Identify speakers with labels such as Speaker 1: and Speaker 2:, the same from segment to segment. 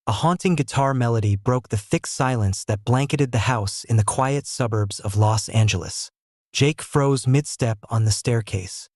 Speaker 1: A haunting guitar melody broke the thick silence that blanketed the house in the quiet suburbs of Los Angeles. Jake froze mid-step on the staircase.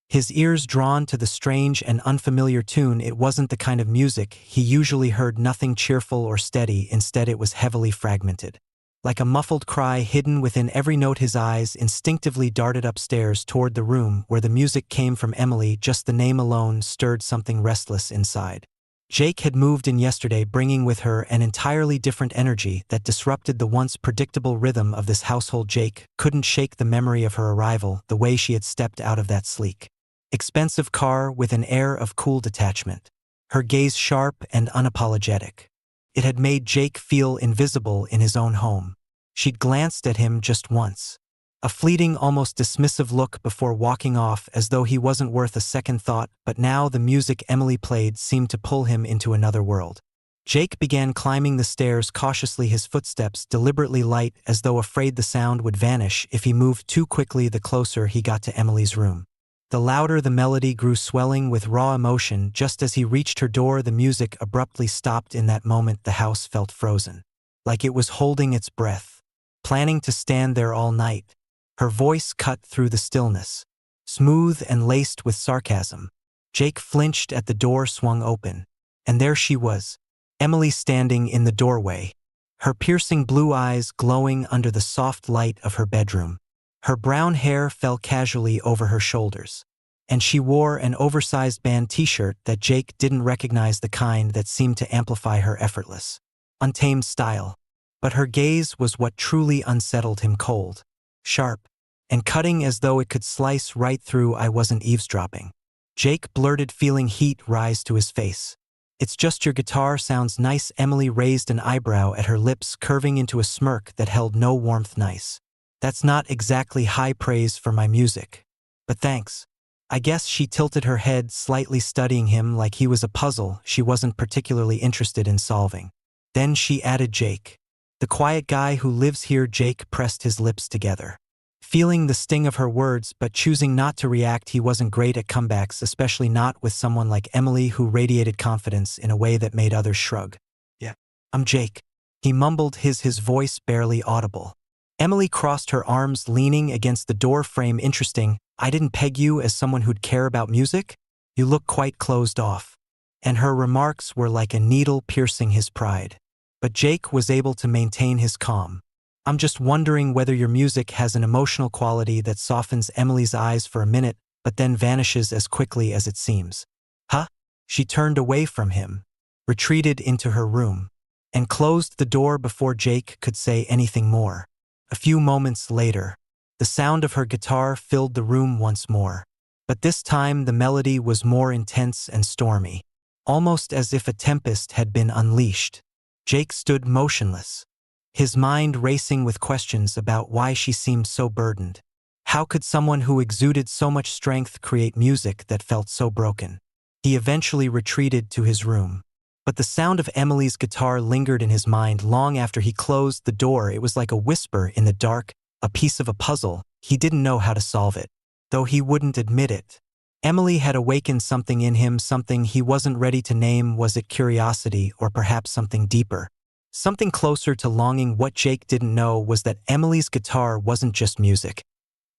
Speaker 1: His ears drawn to the strange and unfamiliar tune. It wasn't the kind of music he usually heard, nothing cheerful or steady. Instead, it was heavily fragmented. Like a muffled cry hidden within every note, his eyes instinctively darted upstairs toward the room where the music came from. Emily, just the name alone stirred something restless inside. Jake had moved in yesterday, bringing with her an entirely different energy that disrupted the once predictable rhythm of this household. Jake couldn't shake the memory of her arrival, the way she had stepped out of that sleek, expensive car with an air of cool detachment, her gaze sharp and unapologetic. It had made Jake feel invisible in his own home. She'd glanced at him just once, a fleeting, almost dismissive look before walking off, as though he wasn't worth a second thought. But now the music Emily played seemed to pull him into another world. Jake began climbing the stairs cautiously, his footsteps deliberately light, as though afraid the sound would vanish if he moved too quickly. The closer he got to Emily's room, the louder the melody grew, swelling with raw emotion. Just as he reached her door, the music abruptly stopped. In that moment, the house felt frozen, like it was holding its breath, planning to stand there all night. Her voice cut through the stillness, smooth and laced with sarcasm. Jake flinched as the door swung open, and there she was, Emily, standing in the doorway, her piercing blue eyes glowing under the soft light of her bedroom. Her brown hair fell casually over her shoulders, and she wore an oversized band t-shirt that Jake didn't recognize, the kind that seemed to amplify her effortless, untamed style. But her gaze was what truly unsettled him, cold, sharp, and cutting, as though it could slice right through. "I wasn't eavesdropping," Jake blurted, feeling heat rise to his face. "It's just your guitar sounds nice." Emily raised an eyebrow at her lips, curving into a smirk that held no warmth. "Nice? That's not exactly high praise for my music. But thanks, I guess." She tilted her head slightly, studying him like he was a puzzle she wasn't particularly interested in solving. Then she added, "Jake, the quiet guy who lives here." Jake pressed his lips together, feeling the sting of her words but choosing not to react. He wasn't great at comebacks, especially not with someone like Emily, who radiated confidence in a way that made others shrug. "Yeah, I'm Jake," he mumbled, his voice barely audible. Emily crossed her arms, leaning against the door frame. "Interesting. I didn't peg you as someone who'd care about music. You look quite closed off." And her remarks were like a needle piercing his pride. But Jake was able to maintain his calm. "I'm just wondering whether your music has an emotional quality that softens." Emily's eyes for a minute, but then vanishes as quickly as it seems. "Huh?" She turned away from him, retreated into her room, and closed the door before Jake could say anything more. A few moments later, the sound of her guitar filled the room once more. But this time the melody was more intense and stormy, almost as if a tempest had been unleashed. Jake stood motionless, his mind racing with questions about why she seemed so burdened. How could someone who exuded so much strength create music that felt so broken? He eventually retreated to his room, but the sound of Emily's guitar lingered in his mind long after he closed the door. It was like a whisper in the dark, a piece of a puzzle. He didn't know how to solve it, though he wouldn't admit it. Emily had awakened something in him, something he wasn't ready to name. Was it curiosity, or perhaps something deeper, something closer to longing? What Jake didn't know was that Emily's guitar wasn't just music.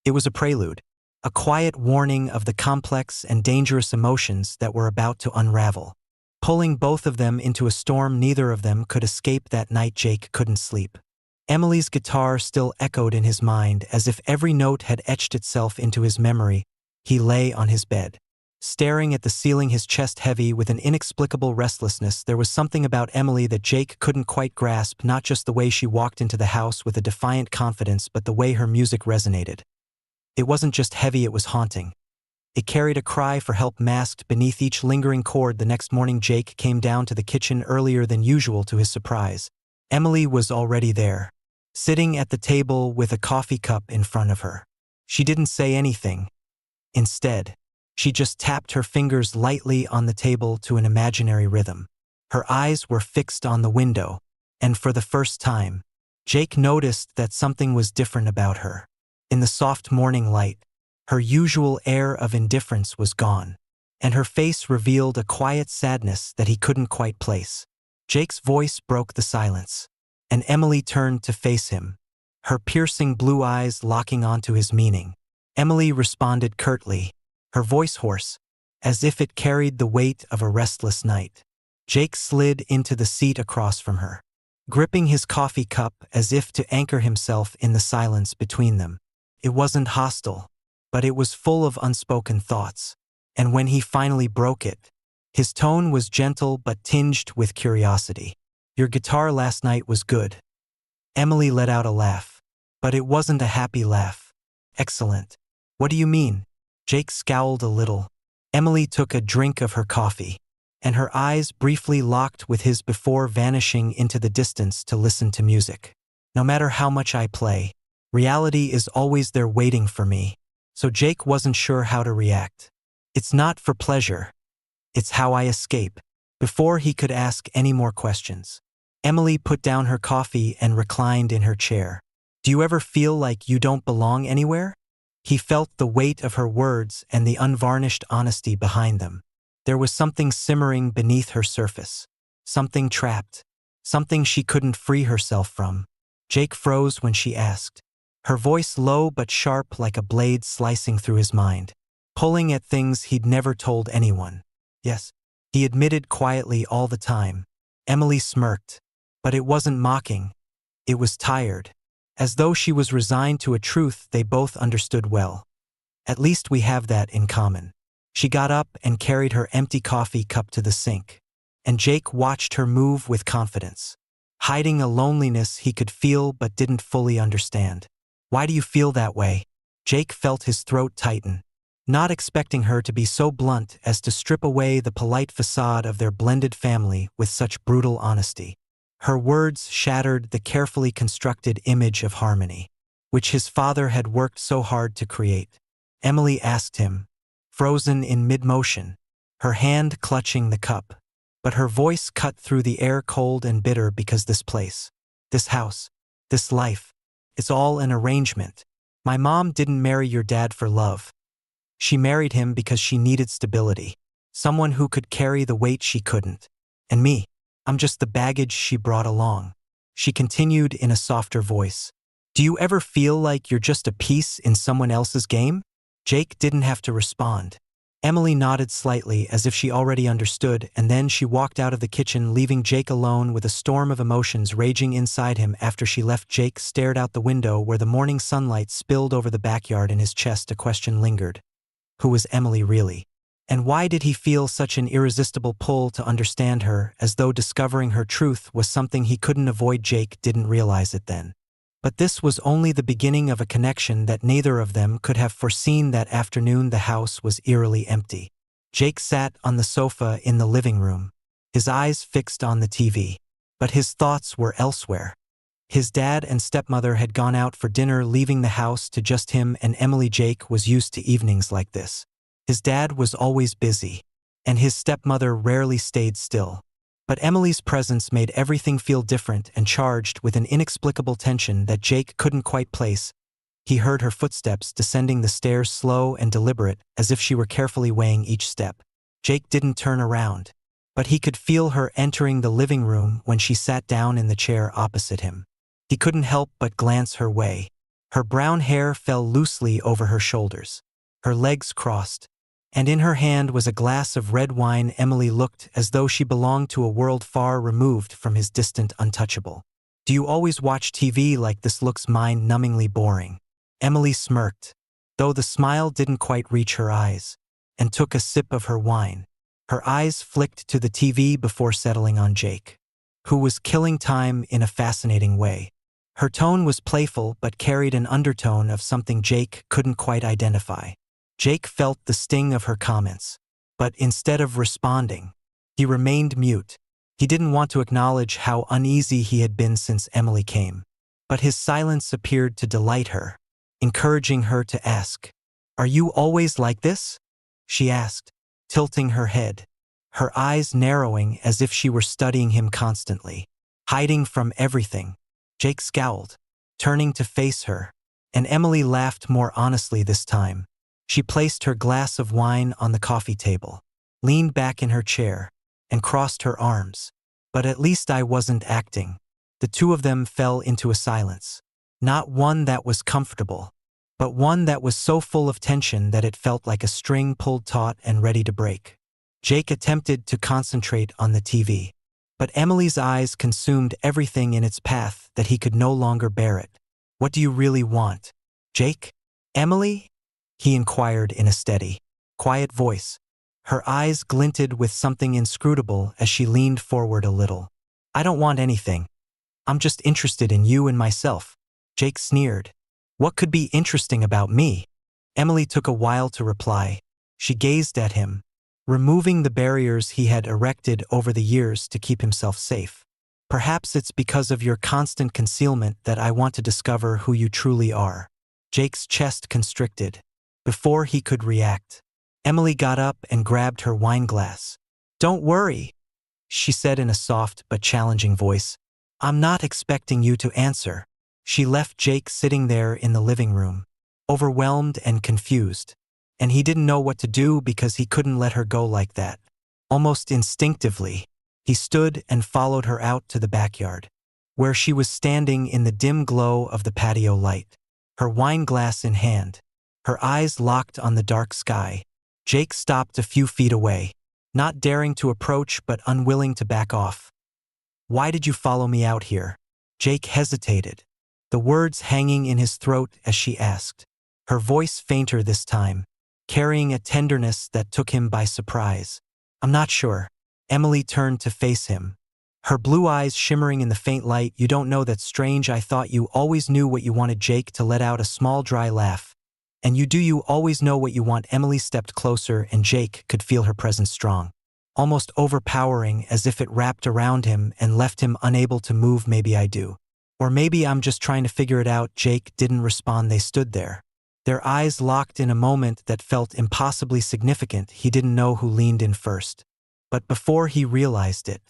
Speaker 1: It was a prelude, a quiet warning of the complex and dangerous emotions that were about to unravel, pulling both of them into a storm neither of them could escape. That night Jake couldn't sleep. Emily's guitar still echoed in his mind, as if every note had etched itself into his memory. He lay on his bed, staring at the ceiling, his chest heavy with an inexplicable restlessness. There was something about Emily that Jake couldn't quite grasp, not just the way she walked into the house with a defiant confidence, but the way her music resonated. It wasn't just heavy, it was haunting. It carried a cry for help masked beneath each lingering chord. The next morning Jake came down to the kitchen earlier than usual. To his surprise, Emily was already there, sitting at the table with a coffee cup in front of her. She didn't say anything. Instead, she just tapped her fingers lightly on the table to an imaginary rhythm. Her eyes were fixed on the window, and for the first time, Jake noticed that something was different about her. In the soft morning light, her usual air of indifference was gone, and her face revealed a quiet sadness that he couldn't quite place. Jake's voice broke the silence, and Emily turned to face him, her piercing blue eyes locking onto his meaning. Emily responded curtly, her voice hoarse, as if it carried the weight of a restless night. Jake slid into the seat across from her, gripping his coffee cup as if to anchor himself in the silence between them. It wasn't hostile, but it was full of unspoken thoughts. And when he finally broke it, his tone was gentle but tinged with curiosity. "Your guitar last night was good." Emily let out a laugh, but it wasn't a happy laugh. "Excellent. What do you mean?" Jake scowled a little. Emily took a drink of her coffee, and her eyes briefly locked with his before vanishing into the distance to listen to music. "No matter how much I play, reality is always there waiting for me." So Jake wasn't sure how to react. "It's not for pleasure. It's how I escape." Before he could ask any more questions, Emily put down her coffee and reclined in her chair. "Do you ever feel like you don't belong anywhere?" He felt the weight of her words and the unvarnished honesty behind them. There was something simmering beneath her surface, something trapped, something she couldn't free herself from. Jake froze when she asked, her voice low but sharp like a blade slicing through his mind, pulling at things he'd never told anyone. "Yes," he admitted quietly all the time. Emily smirked, but it wasn't mocking. It was tired, as though she was resigned to a truth they both understood well. "At least we have that in common." She got up and carried her empty coffee cup to the sink, and Jake watched her move with confidence, hiding a loneliness he could feel but didn't fully understand. "Why do you feel that way?" Jake felt his throat tighten, not expecting her to be so blunt as to strip away the polite facade of their blended family with such brutal honesty. Her words shattered the carefully constructed image of harmony, which his father had worked so hard to create. Emily asked him, frozen in mid-motion, her hand clutching the cup, but her voice cut through the air cold and bitter because this place, this house, this life, it's all an arrangement. My mom didn't marry your dad for love. She married him because she needed stability, someone who could carry the weight she couldn't. And me, I'm just the baggage she brought along. She continued in a softer voice. Do you ever feel like you're just a piece in someone else's game? Jake didn't have to respond. Emily nodded slightly as if she already understood, and then she walked out of the kitchen, leaving Jake alone with a storm of emotions raging inside him. After she left, Jake stared out the window where the morning sunlight spilled over the backyard. In his chest, a question lingered. Who was Emily really? And why did he feel such an irresistible pull to understand her, as though discovering her truth was something he couldn't avoid? Jake didn't realize it then. But this was only the beginning of a connection that neither of them could have foreseen. That afternoon, the house was eerily empty. Jake sat on the sofa in the living room, his eyes fixed on the TV. But his thoughts were elsewhere. His dad and stepmother had gone out for dinner, leaving the house to just him and Emily. Jake was used to evenings like this. His dad was always busy, and his stepmother rarely stayed still. But Emily's presence made everything feel different and charged with an inexplicable tension that Jake couldn't quite place. He heard her footsteps descending the stairs, slow and deliberate, as if she were carefully weighing each step. Jake didn't turn around, but he could feel her entering the living room when she sat down in the chair opposite him. He couldn't help but glance her way. Her brown hair fell loosely over her shoulders, her legs crossed, and in her hand was a glass of red wine. Emily looked as though she belonged to a world far removed from his distant untouchable. Do you always watch TV like this? Looks mind-numbingly boring. Emily smirked, though the smile didn't quite reach her eyes, and took a sip of her wine. Her eyes flicked to the TV before settling on Jake, who was killing time in a fascinating way. Her tone was playful but carried an undertone of something Jake couldn't quite identify. Jake felt the sting of her comments, but instead of responding, he remained mute. He didn't want to acknowledge how uneasy he had been since Emily came. But his silence appeared to delight her, encouraging her to ask, "Are you always like this?" she asked, tilting her head, her eyes narrowing as if she were studying him constantly, hiding from everything. Jake scowled, turning to face her, and Emily laughed more honestly this time. She placed her glass of wine on the coffee table, leaned back in her chair, and crossed her arms. But at least I wasn't acting. The two of them fell into a silence. Not one that was comfortable, but one that was so full of tension that it felt like a string pulled taut and ready to break. Jake attempted to concentrate on the TV, but Emily's eyes consumed everything in its path that he could no longer bear it. What do you really want, Jake? Emily? He inquired in a steady, quiet voice. Her eyes glinted with something inscrutable as she leaned forward a little. I don't want anything. I'm just interested in you and myself. Jake sneered. What could be interesting about me? Emily took a while to reply. She gazed at him, removing the barriers he had erected over the years to keep himself safe. Perhaps it's because of your constant concealment that I want to discover who you truly are. Jake's chest constricted. Before he could react, Emily got up and grabbed her wine glass. Don't worry, she said in a soft but challenging voice. I'm not expecting you to answer. She left Jake sitting there in the living room, overwhelmed and confused. And he didn't know what to do because he couldn't let her go like that. Almost instinctively, he stood and followed her out to the backyard, where she was standing in the dim glow of the patio light, her wine glass in hand, her eyes locked on the dark sky. Jake stopped a few feet away, not daring to approach but unwilling to back off. Why did you follow me out here? Jake hesitated, the words hanging in his throat as she asked, her voice fainter this time, carrying a tenderness that took him by surprise. I'm not sure. Emily turned to face him, her blue eyes shimmering in the faint light. You don't know? That's strange. I thought you always knew what you wanted. Jake to let out a small dry laugh. And you always know what you want? Emily stepped closer and Jake could feel her presence strong, almost overpowering, as if it wrapped around him and left him unable to move. Maybe I do. Or maybe I'm just trying to figure it out. Jake didn't respond. They stood there, their eyes locked in a moment that felt impossibly significant. He didn't know who leaned in first. But before he realized it,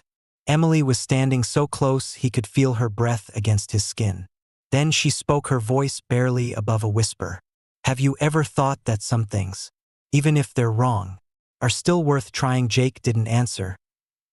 Speaker 1: Emily was standing so close he could feel her breath against his skin. Then she spoke, her voice barely above a whisper. Have you ever thought that some things, even if they're wrong, are still worth trying? Jake didn't answer.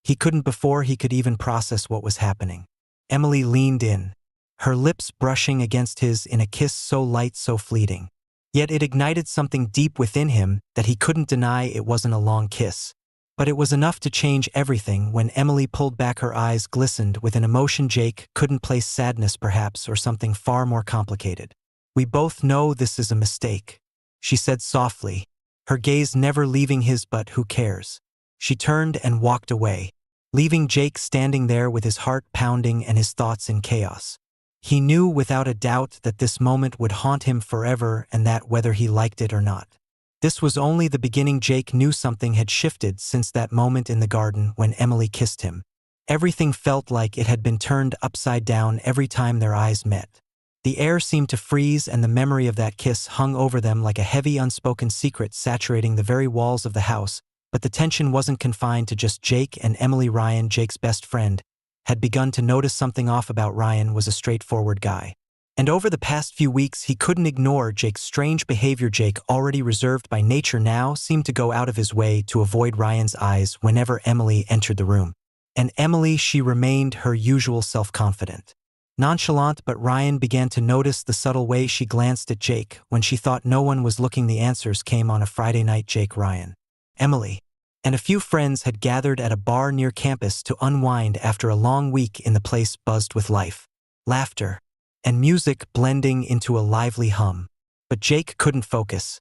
Speaker 1: He couldn't before he could even process what was happening. Emily leaned in, her lips brushing against his in a kiss so light, so fleeting. Yet it ignited something deep within him that he couldn't deny. It wasn't a long kiss, but it was enough to change everything. When Emily pulled back, her eyes glistened with an emotion Jake couldn't place. Sadness, perhaps, or something far more complicated. We both know this is a mistake, she said softly, her gaze never leaving his. But who cares? She turned and walked away, leaving Jake standing there with his heart pounding and his thoughts in chaos. He knew without a doubt that this moment would haunt him forever, and that whether he liked it or not. This was only the beginning. Jake knew something had shifted since that moment in the garden when Emily kissed him. Everything felt like it had been turned upside down every time their eyes met. The air seemed to freeze, and the memory of that kiss hung over them like a heavy unspoken secret saturating the very walls of the house. But the tension wasn't confined to just Jake and Emily. Ryan, Jake's best friend, had begun to notice something off about Ryan. Was a straightforward guy. And over the past few weeks he couldn't ignore Jake's strange behavior. Jake, already reserved by nature, now seemed to go out of his way to avoid Ryan's eyes whenever Emily entered the room. And Emily, she remained her usual self-confident, nonchalant, but Ryan began to notice the subtle way she glanced at Jake when she thought no one was looking. The answers came on a Friday night. Jake, Ryan, Emily, and a few friends had gathered at a bar near campus to unwind after a long week. In the place buzzed with life, laughter, and music blending into a lively hum. But Jake couldn't focus.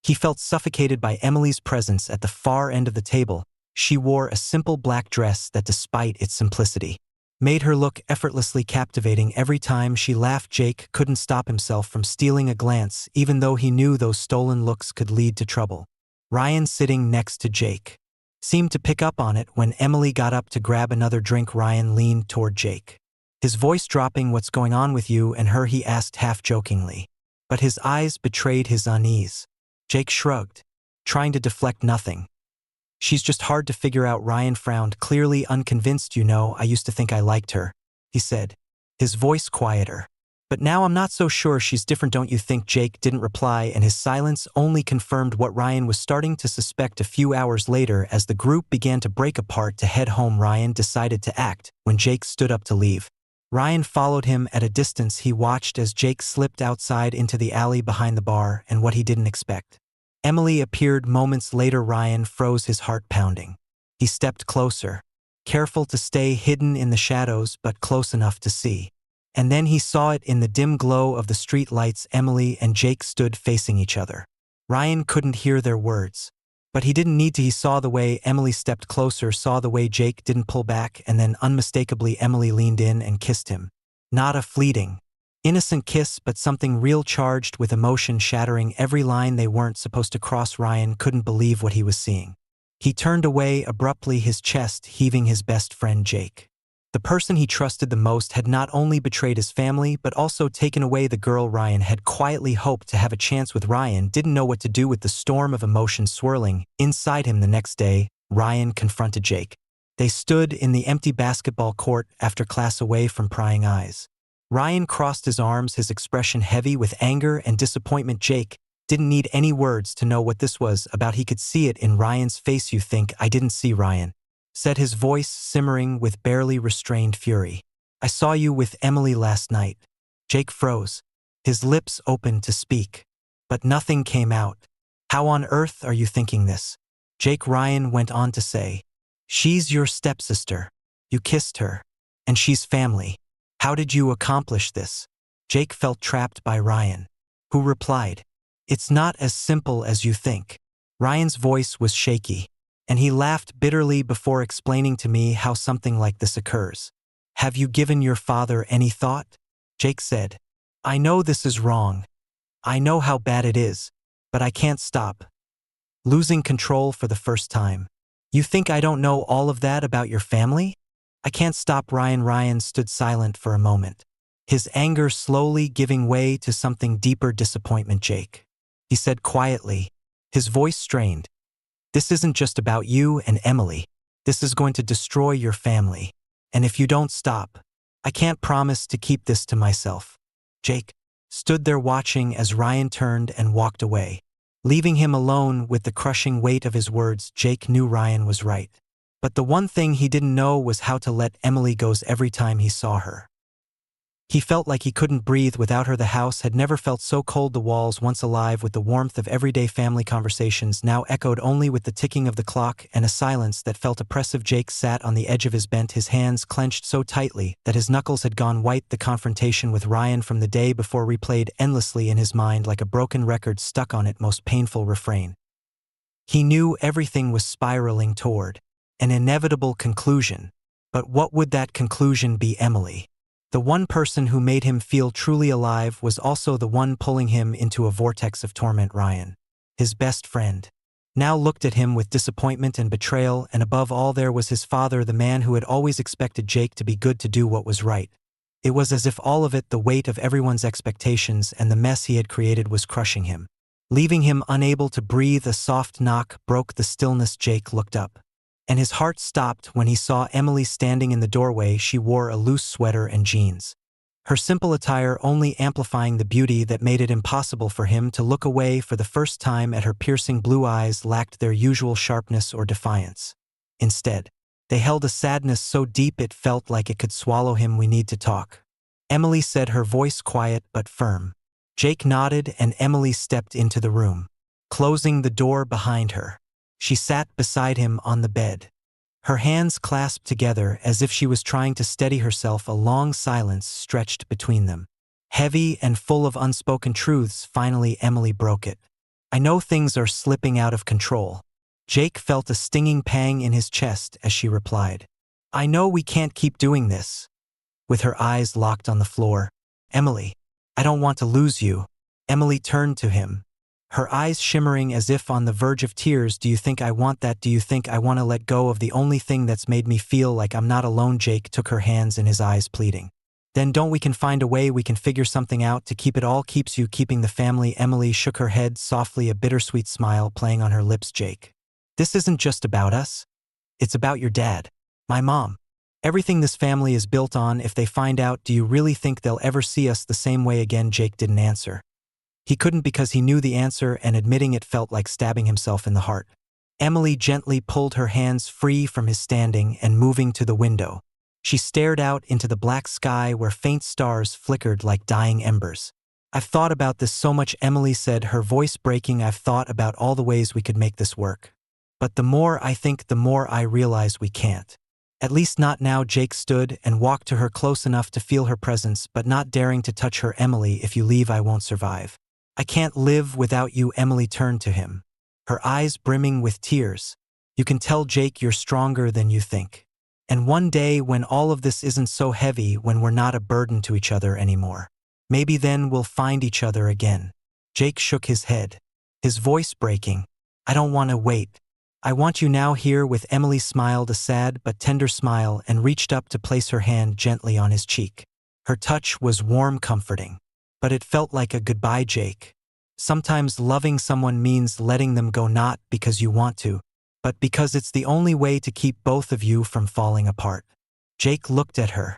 Speaker 1: He felt suffocated by Emily's presence at the far end of the table. She wore a simple black dress that, despite its simplicity, made her look effortlessly captivating. Every time she laughed, Jake couldn't stop himself from stealing a glance, even though he knew those stolen looks could lead to trouble. Ryan, sitting next to Jake, seemed to pick up on it. When Emily got up to grab another drink, Ryan leaned toward Jake, his voice dropping. What's going on with you and her? He asked half-jokingly, but his eyes betrayed his unease. Jake shrugged, trying to deflect. Nothing. She's just hard to figure out. Ryan frowned, clearly unconvinced. I used to think I liked her, he said, his voice quieter. But now I'm not so sure she's different, don't you think? Jake didn't reply, and his silence only confirmed what Ryan was starting to suspect. A few hours later, as the group began to break apart to head home, Ryan decided to act. When Jake stood up to leave, Ryan followed him at a distance. He watched as Jake slipped outside into the alley behind the bar, and what he didn't expect. Emily appeared moments later. Ryan froze, his heart pounding. He stepped closer, careful to stay hidden in the shadows but close enough to see. And then he saw it in the dim glow of the street lights. Emily and Jake stood facing each other. Ryan couldn't hear their words, but he didn't need to. He saw the way Emily stepped closer, saw the way Jake didn't pull back, and then unmistakably Emily leaned in and kissed him. Not a fleeting, innocent kiss, but something real, charged with emotion, shattering every line they weren't supposed to cross. Ryan couldn't believe what he was seeing. He turned away abruptly, his chest heaving. His best friend Jake, the person he trusted the most, had not only betrayed his family but also taken away the girl Ryan had quietly hoped to have a chance with. Ryan didn't know what to do with the storm of emotion swirling inside him. The next day, Ryan confronted Jake. They stood in the empty basketball court after class, away from prying eyes. Ryan crossed his arms, his expression heavy with anger and disappointment. Jake didn't need any words to know what this was about. He could see it in Ryan's face. "You think I didn't see?" Ryan said, his voice simmering with barely restrained fury. "I saw you with Emily last night." Jake froze, his lips opened to speak, but nothing came out. "How on earth are you thinking this?" Jake, Ryan went on to say. "She's your stepsister. You kissed her, and she's family. How did you accomplish this?" Jake felt trapped by Ryan, who replied, "It's not as simple as you think." Ryan's voice was shaky, and he laughed bitterly before explaining to me how something like this occurs. "Have you given your father any thought?" Jake said. "I know this is wrong. I know how bad it is, but I can't stop losing control for the first time." "You think I don't know all of that about your family?" "I can't stop." Ryan stood silent for a moment, his anger slowly giving way to something deeper, disappointment. "Jake," he said quietly, his voice strained, "this isn't just about you and Emily. This is going to destroy your family. And if you don't stop, I can't promise to keep this to myself." Jake stood there watching as Ryan turned and walked away, leaving him alone with the crushing weight of his words. Jake knew Ryan was right, but the one thing he didn't know was how to let Emily go. Every time he saw her, he felt like he couldn't breathe without her. The house had never felt so cold. The walls, once alive with the warmth of everyday family conversations, now echoed only with the ticking of the clock and a silence that felt oppressive. Jake sat on the edge of his bed, his hands clenched so tightly that his knuckles had gone white. The confrontation with Ryan from the day before replayed endlessly in his mind like a broken record stuck on its most painful refrain. He knew everything was spiraling toward an inevitable conclusion, but what would that conclusion be? Emily, the one person who made him feel truly alive, was also the one pulling him into a vortex of torment. Ryan, his best friend, now looked at him with disappointment and betrayal, and above all there was his father, the man who had always expected Jake to be good, to do what was right. It was as if all of it, the weight of everyone's expectations and the mess he had created, was crushing him, leaving him unable to breathe. A soft knock broke the stillness. Jake looked up, and his heart stopped when he saw Emily standing in the doorway. She wore a loose sweater and jeans, her simple attire only amplifying the beauty that made it impossible for him to look away. For the first time, her piercing blue eyes lacked their usual sharpness or defiance. Instead, they held a sadness so deep it felt like it could swallow him. "We need to talk," Emily said, her voice quiet but firm. Jake nodded, and Emily stepped into the room, closing the door behind her. She sat beside him on the bed, her hands clasped together as if she was trying to steady herself. A long silence stretched between them, heavy and full of unspoken truths. Finally, Emily broke it. "I know things are slipping out of control." Jake felt a stinging pang in his chest as she replied, "I know we can't keep doing this." With her eyes locked on the floor, "Emily, I don't want to lose you." Emily turned to him, her eyes shimmering as if on the verge of tears. "Do you think I want that? Do you think I want to let go of the only thing that's made me feel like I'm not alone?" Jake took her hands in his eyes, pleading. "Then don't we can find a way, we can figure something out to keep it all, keeps you, keeping the family." Emily shook her head softly, a bittersweet smile playing on her lips. "Jake, this isn't just about us. It's about your dad, my mom, Everything this family is built on, if they find out, do you really think they'll ever see us the same way again?" Jake didn't answer. He couldn't because he knew the answer, and admitting it felt like stabbing himself in the heart. Emily gently pulled her hands free from his standing and moving to the window. She stared out into the black sky where faint stars flickered like dying embers. "I've thought about this so much," Emily said, her voice breaking. "I've thought about all the ways we could make this work. But the more I think, the more I realize we can't. At least not now." Jake stood and walked to her close enough to feel her presence, but not daring to touch her. "Emily, if you leave, I won't survive. I can't live without you." Emily turned to him, her eyes brimming with tears. "You can tell Jake you're stronger than you think. And one day, when all of this isn't so heavy, when we're not a burden to each other anymore, maybe then we'll find each other again." Jake shook his head, his voice breaking. "I don't want to wait. I want you now, here." With Emily smiled a sad but tender smile and reached up to place her hand gently on his cheek. Her touch was warm, comforting. But it felt like a goodbye, Jake. Sometimes loving someone means letting them go, not because you want to, but because it's the only way to keep both of you from falling apart. Jake looked at her,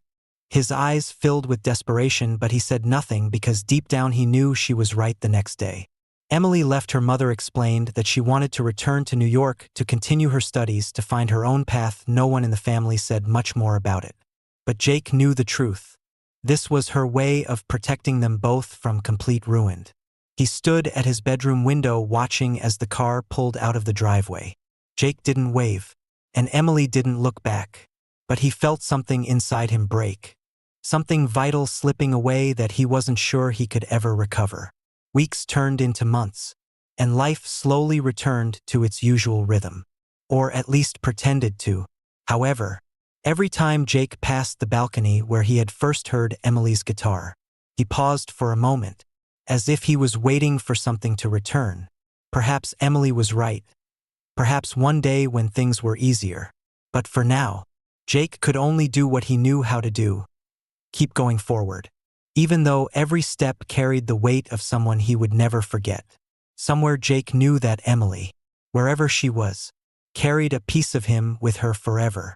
Speaker 1: his eyes filled with desperation, but he said nothing because deep down he knew she was right. The next day, Emily left. Her mother explained that she wanted to return to New York to continue her studies, to find her own path. No one in the family said much more about it. But Jake knew the truth. This was her way of protecting them both from complete ruin. He stood at his bedroom window watching as the car pulled out of the driveway. Jake didn't wave, and Emily didn't look back. But he felt something inside him break. Something vital slipping away that he wasn't sure he could ever recover. Weeks turned into months, and life slowly returned to its usual rhythm. Or at least pretended to. However, every time Jake passed the balcony where he had first heard Emily's guitar, he paused for a moment, as if he was waiting for something to return. Perhaps Emily was right. Perhaps one day when things were easier. But for now, Jake could only do what he knew how to do. Keep going forward. Even though every step carried the weight of someone he would never forget. Somewhere Jake knew that Emily, wherever she was, carried a piece of him with her forever.